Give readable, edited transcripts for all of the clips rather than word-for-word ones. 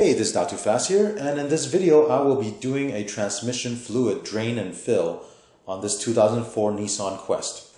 Hey, this is Not Too Fast here, and in this video I will be doing a transmission fluid drain and fill on this 2004 Nissan Quest.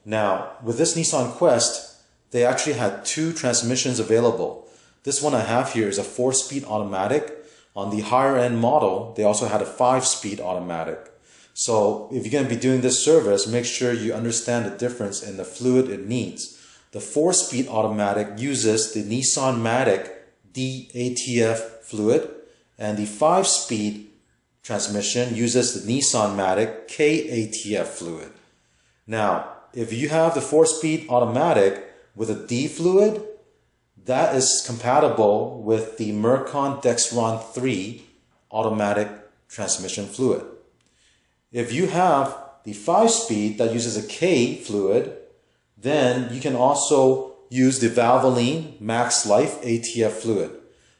Now, with this Nissan Quest, they actually had two transmissions available. This one I have here is a 4-speed automatic. On the higher end model, they also had a 5-speed automatic. So if you're going to be doing this service, make sure you understand the difference in the fluid it needs. The 4-speed automatic uses the Nissan Matic DATF fluid, and the 5-speed transmission uses the Nissan Matic KATF fluid. Now, if you have the 4-speed automatic with a D fluid, that is compatible with the Mercon Dexron 3 automatic transmission fluid. If you have the 5-speed that uses a K fluid, then you can also use the Valvoline Max Life ATF fluid.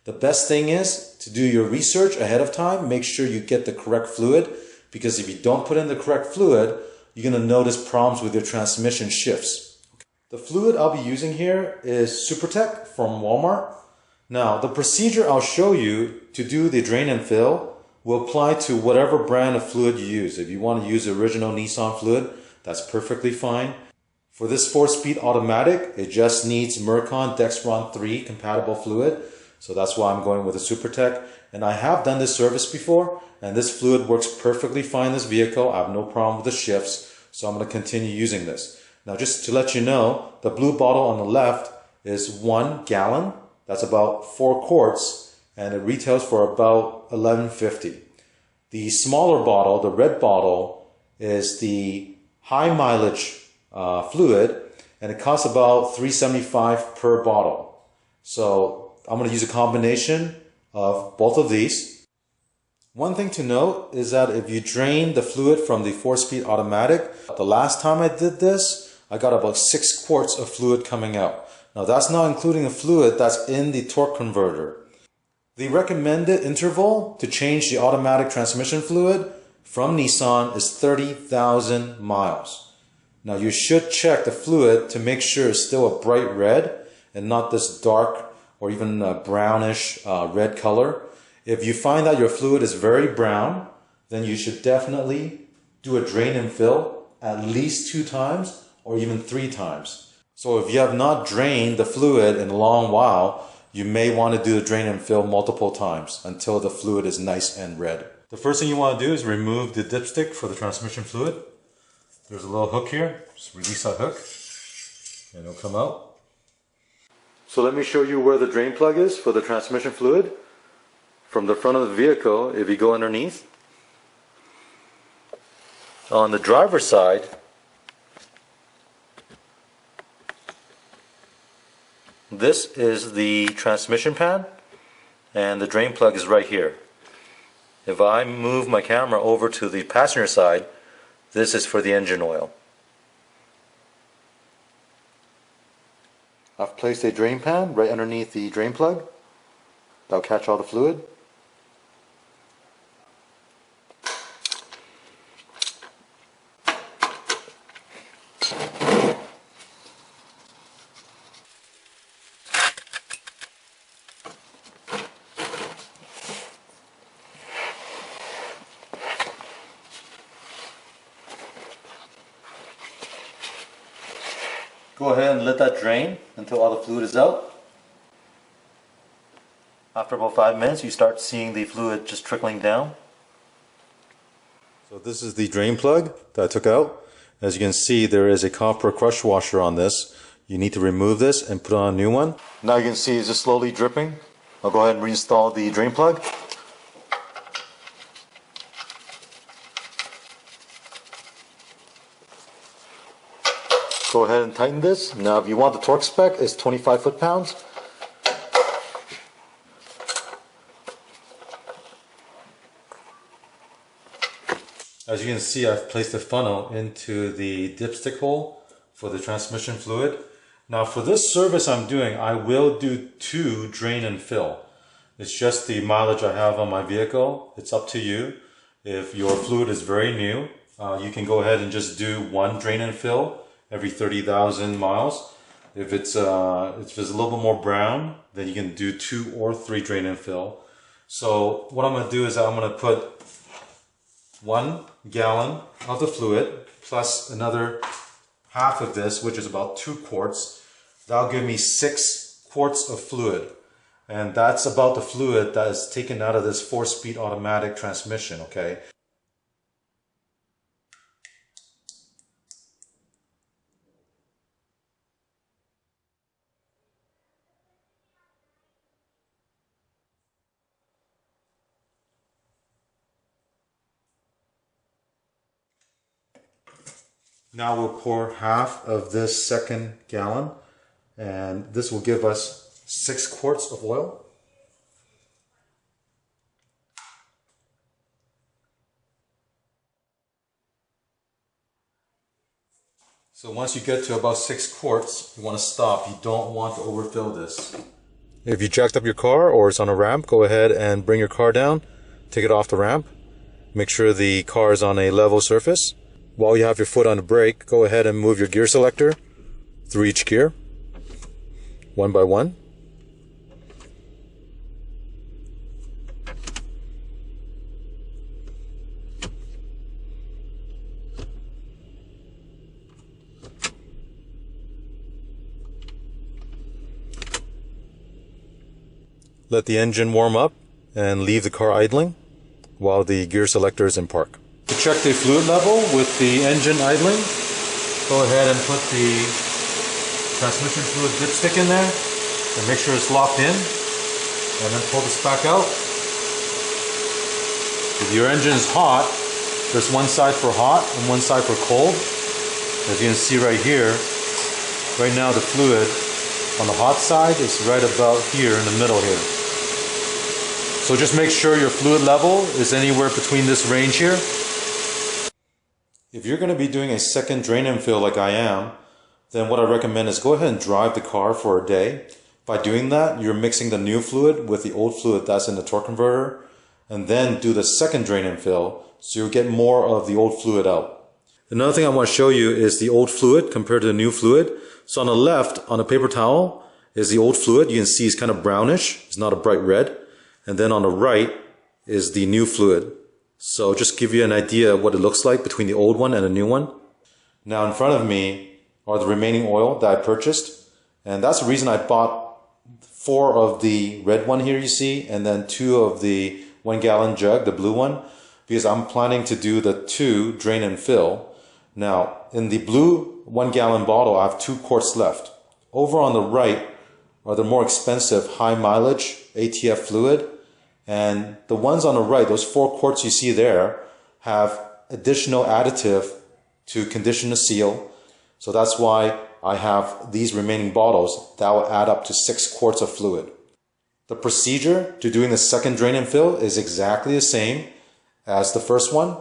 The best thing is to do your research ahead of time. Make sure you get the correct fluid, because if you don't put in the correct fluid, you're going to notice problems with your transmission shifts. The fluid I'll be using here is SuperTech from Walmart. Now, the procedure I'll show you to do the drain and fill will apply to whatever brand of fluid you use. If you want to use the original Nissan fluid, that's perfectly fine. For this 4-speed automatic, it just needs Mercon Dexron 3 compatible fluid. So that's why I'm going with a SuperTech. And I have done this service before, and this fluid works perfectly fine in this vehicle. I have no problem with the shifts, so I'm going to continue using this. Now, just to let you know, the blue bottle on the left is 1 gallon. That's about 4 quarts, and it retails for about $11.50. The smaller bottle, the red bottle, is the high mileage fluid, and it costs about $3.75 per bottle. So I'm going to use a combination of both of these. One thing to note is that if you drain the fluid from the 4-speed automatic, the last time I did this, I got about 6 quarts of fluid coming out. Now that's not including the fluid that's in the torque converter. The recommended interval to change the automatic transmission fluid from Nissan is 30,000 miles. Now you should check the fluid to make sure it's still a bright red and not this dark or even brownish red color. If you find that your fluid is very brown, then you should definitely do a drain and fill at least 2 times or even 3 times. So if you have not drained the fluid in a long while, you may want to do the drain and fill multiple times until the fluid is nice and red. The first thing you want to do is remove the dipstick for the transmission fluid. There's a little hook here. Just release that hook and it'll come out. So let me show you where the drain plug is for the transmission fluid. From the front of the vehicle, if you go underneath, on the driver's side, this is the transmission pan, and the drain plug is right here. If I move my camera over to the passenger side, this is for the engine oil. I've placed a drain pan right underneath the drain plug. That'll catch all the fluid. Go ahead and let that drain until all the fluid is out. After about 5 minutes, you start seeing the fluid just trickling down. So this is the drain plug that I took out. As you can see, there is a copper crush washer on this. You need to remove this and put on a new one. Now you can see it's just slowly dripping. I'll go ahead and reinstall the drain plug. Go ahead and tighten this. Now if you want the torque spec, it's 25 foot-pounds. As you can see, I've placed a funnel into the dipstick hole for the transmission fluid. Now for this service I'm doing, I will do 2 drain and fill. It's just the mileage I have on my vehicle. It's up to you. If your fluid is very new, you can go ahead and just do 1 drain and fill every 30,000 miles. If it's a little bit more brown, then you can do 2 or 3 drain and fill. So what I'm going to do is I'm going to put 1 gallon of the fluid plus another half of this, which is about 2 quarts. That'll give me 6 quarts of fluid. And that's about the fluid that is taken out of this 4-speed automatic transmission, okay? Now we'll pour half of this 2nd gallon, and this will give us 6 quarts of oil. So once you get to about 6 quarts, you want to stop. You don't want to overfill this. If you jacked up your car or it's on a ramp, go ahead and bring your car down, take it off the ramp. Make sure the car is on a level surface. While you have your foot on the brake, go ahead and move your gear selector through each gear, one by one. Let the engine warm up and leave the car idling while the gear selector is in park. To check the fluid level with the engine idling, go ahead and put the transmission fluid dipstick in there and make sure it's locked in, and then pull this back out. If your engine is hot, there's one side for hot and one side for cold. As you can see right here, right now the fluid on the hot side is right about here in the middle here. So just make sure your fluid level is anywhere between this range here. If you're going to be doing a second drain and fill like I am, then what I recommend is go ahead and drive the car for a day. By doing that, you're mixing the new fluid with the old fluid that's in the torque converter, and then do the second drain and fill so you'll get more of the old fluid out. Another thing I want to show you is the old fluid compared to the new fluid. So on the left, on a paper towel, is the old fluid. You can see it's kind of brownish. It's not a bright red. And then on the right is the new fluid. So just give you an idea of what it looks like between the old one and the new one. Now in front of me are the remaining oil that I purchased. And that's the reason I bought 4 of the red one here you see, and then 2 of the 1 gallon jug, the blue one, because I'm planning to do the 2 drain and fill. Now in the blue 1 gallon bottle, I have 2 quarts left. Over on the right are the more expensive high mileage ATF fluid. And the ones on the right, those 4 quarts you see there, have additional additive to condition the seal. So that's why I have these remaining bottles that will add up to 6 quarts of fluid. The procedure to doing the second drain and fill is exactly the same as the first one.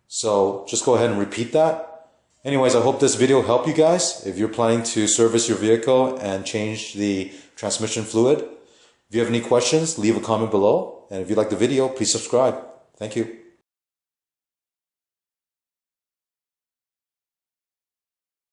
So just go ahead and repeat that. Anyways, I hope this video helped you guys if you're planning to service your vehicle and change the transmission fluid. If you have any questions, leave a comment below. And if you like the video, please subscribe. Thank you.